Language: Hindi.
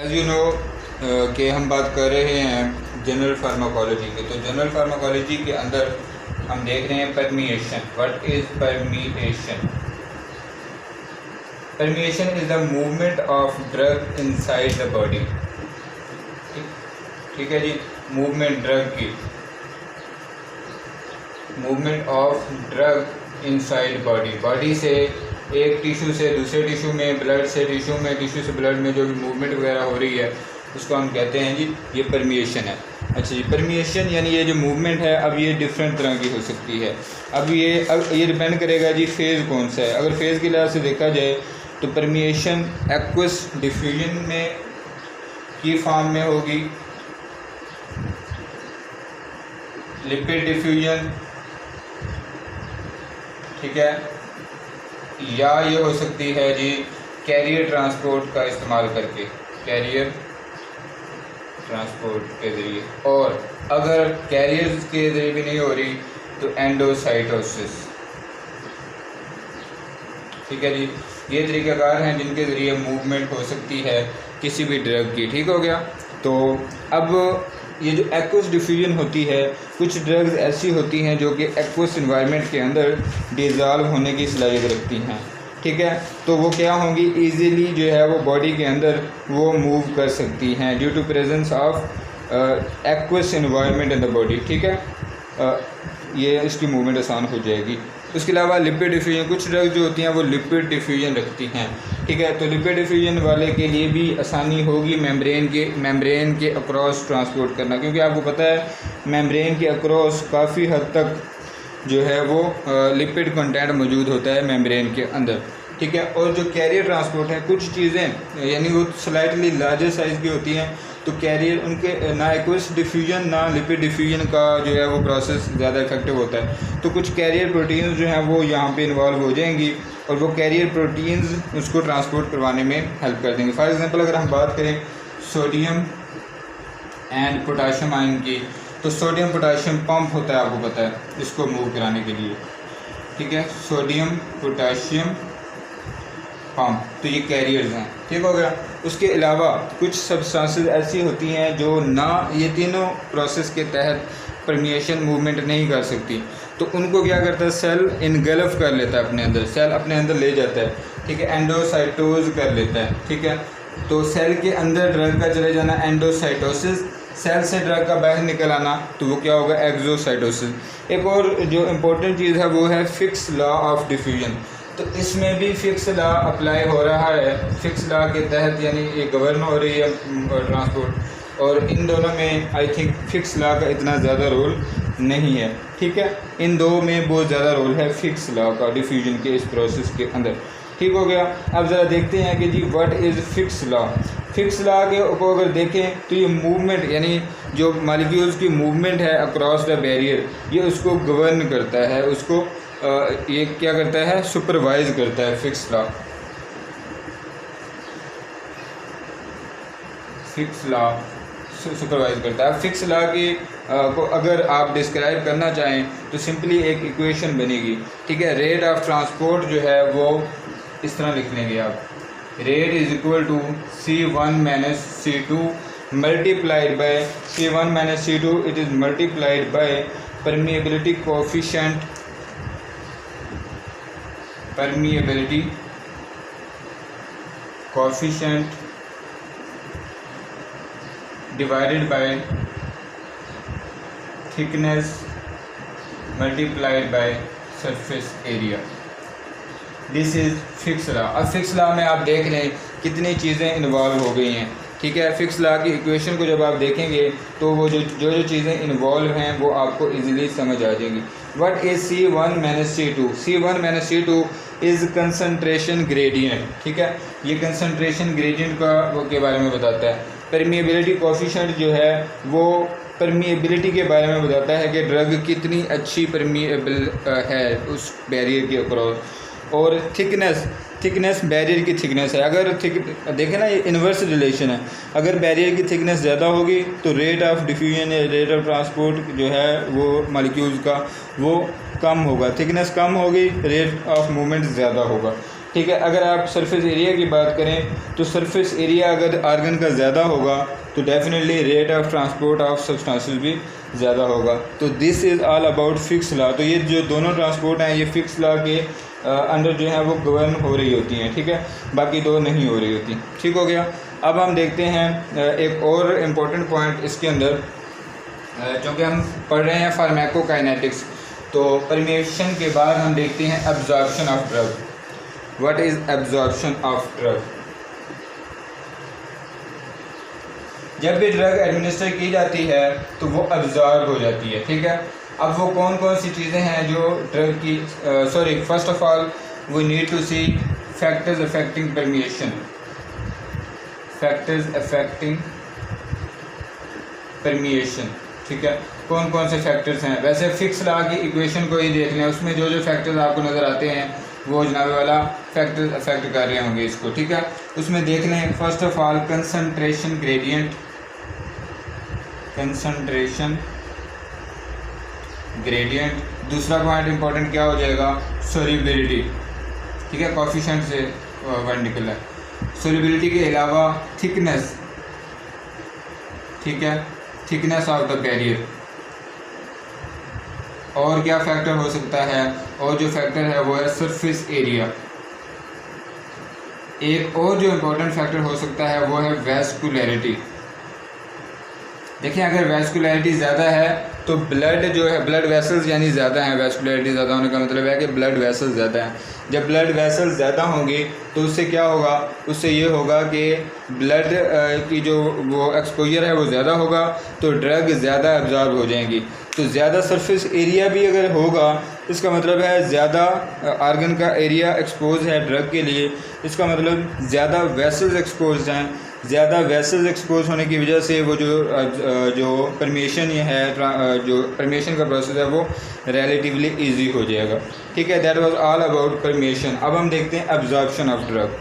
एज़ यू नो कि हम बात कर रहे हैं जनरल फार्माकोलॉजी की। तो जनरल फार्माकोलॉजी के अंदर हम देख रहे हैं permeation. What is permeation? Permeation is the movement of drug inside the body. ठीक है जी, मूवमेंट ड्रग की, movement of drug inside body. Body से एक टिश्यू से दूसरे टिश्यू में, ब्लड से टिश्यू में, टिश्यू से ब्लड में जो भी मूवमेंट वगैरह हो रही है उसको हम कहते हैं जी ये परमिएशन है। अच्छा जी, परमिएशन यानी ये जो मूवमेंट है अब ये डिफरेंट तरह की हो सकती है। अब ये डिपेंड करेगा जी फेज़ कौन सा है। अगर फेज़ के लिहाज से देखा जाए तो परमिएशन एक्वस डिफ्यूजन में की फॉर्म में होगी, लिपिड डिफ्यूजन, ठीक है, या ये हो सकती है जी कैरियर ट्रांसपोर्ट का इस्तेमाल करके, कैरियर ट्रांसपोर्ट के ज़रिए। और अगर कैरियर के ज़रिए भी नहीं हो रही तो एंडोसाइटोसिस। ठीक है जी, ये तरीक़ाकार हैं जिनके ज़रिए मूवमेंट हो सकती है किसी भी ड्रग की। ठीक हो गया। तो अब ये जो एक्वस डिफ्यूजन होती है, कुछ ड्रग्स ऐसी होती हैं जो कि एक्वस इन्वायरमेंट के अंदर डिज़ॉल्व होने की सलाहियत रखती हैं। ठीक है, तो वो क्या होंगी, इजीली जो है वो बॉडी के अंदर वो मूव कर सकती हैं due to presence of aqueous environment in the body. ठीक है, ये इसकी मूवमेंट आसान हो जाएगी। उसके अलावा लिपिड डिफ्यूजन, कुछ ड्रग्स जो होती हैं वो लिपिड डिफ्यूजन रखती हैं। ठीक है, तो लिपिड डिफ्यूजन वाले के लिए भी आसानी होगी मेम्ब्रेन के अक्रॉस ट्रांसपोर्ट करना, क्योंकि आपको पता है मेम्ब्रेन के अक्रॉस काफ़ी हद तक जो है वो लिपिड कंटेंट मौजूद होता है मेम्ब्रेन के अंदर। ठीक है, और जो कैरियर ट्रांसपोर्ट है, कुछ चीज़ें यानी वो स्लाइटली लार्जर साइज़ की होती हैं, तो कैरियर उनके ना एक्वस डिफ्यूजन ना लिपिड डिफ्यूजन का जो है वो प्रोसेस ज़्यादा इफेक्टिव होता है। तो कुछ कैरियर प्रोटीन्स जो हैं वो यहाँ पे इन्वॉल्व हो जाएंगी और वो कैरियर प्रोटीन्स उसको ट्रांसपोर्ट करवाने में हेल्प कर देंगे। फॉर एग्जांपल अगर हम बात करें सोडियम एंड पोटाशियम आयन की, तो सोडियम पोटाशियम पंप होता है, आपको पता है, इसको मूव कराने के लिए। ठीक है, सोडियम पोटाशियम पंप, तो ये कैरियर्स हैं। ठीक हो गया। उसके अलावा कुछ सब्सटेंसेस ऐसी होती हैं जो ना ये तीनों प्रोसेस के तहत परमिएशन मूवमेंट नहीं कर सकती, तो उनको क्या करता है, सेल इनगल्फ कर लेता है अपने अंदर, सेल अपने अंदर ले जाता है। ठीक है, एंडोसाइटोज कर लेता है। ठीक है, तो सेल के अंदर ड्रग का चले जाना एंडोसाइटोसिस, सेल से ड्रग का बाहर निकल आना तो वो क्या होगा, एक्सोसाइटोसिस। एक और जो इम्पोर्टेंट चीज़ है वो है फिक्स लॉ ऑफ डिफ्यूजन। तो इसमें भी फिक्स लॉ अप्लाई हो रहा है, फिक्स लॉ के तहत यानी ये गवर्न हो रही है ट्रांसपोर्ट, और इन दोनों में आई थिंक फिक्स लॉ का इतना ज़्यादा रोल नहीं है। ठीक है, इन दो में बहुत ज़्यादा रोल है फिक्स लॉ का डिफ्यूजन के इस प्रोसेस के अंदर। ठीक हो गया। अब ज़रा देखते हैं कि जी what is Fick's law. Fick's law के को अगर देखें तो ये मूवमेंट यानी जो मॉलिक्यूल्स की मूवमेंट है अक्रॉस द बैरियर, ये उसको गवर्न करता है, उसको ये क्या करता है, सुपरवाइज करता है। Fix law, Fick's law supervise करता है। फिक्स लॉ की को अगर आप डिस्क्राइब करना चाहें तो सिंपली एक इक्वेशन बनेगी। ठीक है, रेट ऑफ ट्रांसपोर्ट जो है वो इस तरह लिख लेंगे आप, rate is equal to C1 minus C2 multiplied by C1 minus C2, it is multiplied by permeability coefficient, permeability coefficient divided by thickness multiplied by surface area. This is Fick's law. अब फिक्स लॉ में आप देख लें कितनी चीज़ें इन्वॉल्व हो गई हैं। ठीक है, फिक्स लॉ की इक्वेशन को जब आप देखेंगे तो वो जो चीज़ें इन्वॉल्व हैं वो आपको इजीली समझ आ जाएंगी। What is C1 minus C2? C1 minus C2 is concentration gradient. ठीक है, ये कंसनट्रेशन ग्रेडियंट का वो के बारे में बताता है। परमिएबिलिटी कोफिशिएंट जो है वो परमिएबिलिटी के बारे में बताता है कि ड्रग कितनी अच्छी परमिएबल है उस बैरियर के अक्रॉस। और थिकनेस बैरियर की थिकनेस है। अगर देखें ना, ये इन्वर्स रिलेशन है, अगर बैरियर की थिकनेस ज़्यादा होगी तो रेट ऑफ डिफ्यूजन या रेट ऑफ ट्रांसपोर्ट जो है वो मॉलिक्यूल्स का वो कम होगा, थिकनेस कम होगी, रेट ऑफ मूवमेंट ज़्यादा होगा। ठीक है। अगर आप सरफेस एरिया की बात करें तो सरफेस एरिया अगर आर्गन का ज़्यादा होगा तो definitely rate of transport of substances भी ज़्यादा होगा। तो this is all about fix law. तो ये जो दोनों ट्रांसपोर्ट हैं ये फिक्स लॉ के अंडर जो है वो गवर्न हो रही होती हैं, ठीक है, बाकी दो नहीं हो रही होती। ठीक हो गया। अब हम देखते हैं एक और इम्पोर्टेंट पॉइंट इसके अंदर, चूँकि हम पढ़ रहे हैं फार्माकोकाइनेटिक्स, तो परमेशन के बाद हम देखते हैं absorption of drug. What is absorption of drug? जब भी ड्रग एडमिनिस्टर की जाती है तो वो एब्जॉर्ब हो जाती है, ठीक है। अब वो कौन कौन सी चीज़ें हैं जो ड्रग की first of all we need to see factors affecting permeation. Factors affecting permeation, ठीक है। कौन कौन से फैक्टर्स हैं? वैसे फिक्स लॉ की इक्वेशन को ही देख लें, उसमें जो जो फैक्टर्स आपको नज़र आते हैं वो जनाब वाला फैक्टर्स अफेक्ट कर रहे होंगे इसको, ठीक है। उसमें देख लें first of all concentration gradient, concentration gradient. दूसरा पॉइंट इंपॉर्टेंट क्या हो जाएगा? सोल्यूबिलिटी, ठीक है, कोफिशिएंट से वर्ड निकला है। सोल्यूबिलिटी के अलावा थिकनेस, ठीक है, थिकनेस ऑफ द कैरियर। और क्या फैक्टर हो सकता है? और जो फैक्टर है वो है सरफेस एरिया। एक और जो इम्पोर्टेंट फैक्टर हो सकता है वो है वैस्कुलैरिटी। देखिए अगर वैस्कुलैरिटी ज़्यादा है तो ब्लड जो है, ब्लड वेसल्स यानी ज़्यादा हैं। वैस्कुलैरिटी ज़्यादा होने का मतलब है कि ब्लड वेसल्स ज़्यादा हैं। जब ब्लड वेसल्स ज़्यादा होंगी तो उससे क्या होगा? उससे ये होगा कि ब्लड की जो वो एक्सपोजर है वो ज़्यादा होगा तो ड्रग ज़्यादा एब्जॉर्ब हो जाएंगी। तो ज़्यादा सरफेस एरिया भी अगर होगा इसका मतलब है ज़्यादा आर्गन का एरिया एक्सपोज है ड्रग के लिए, इसका मतलब ज़्यादा वेसल्स एक्सपोज हैं। ज़्यादा वेसल्स एक्सपोज होने की वजह से वो जो परमिशन ये है, जो परमिशन का प्रोसेस है वो रिलेटिवली इजी हो जाएगा, ठीक है। That was all about permission. अब हम देखते हैं एब्जॉर्प्शन ऑफ ड्रग।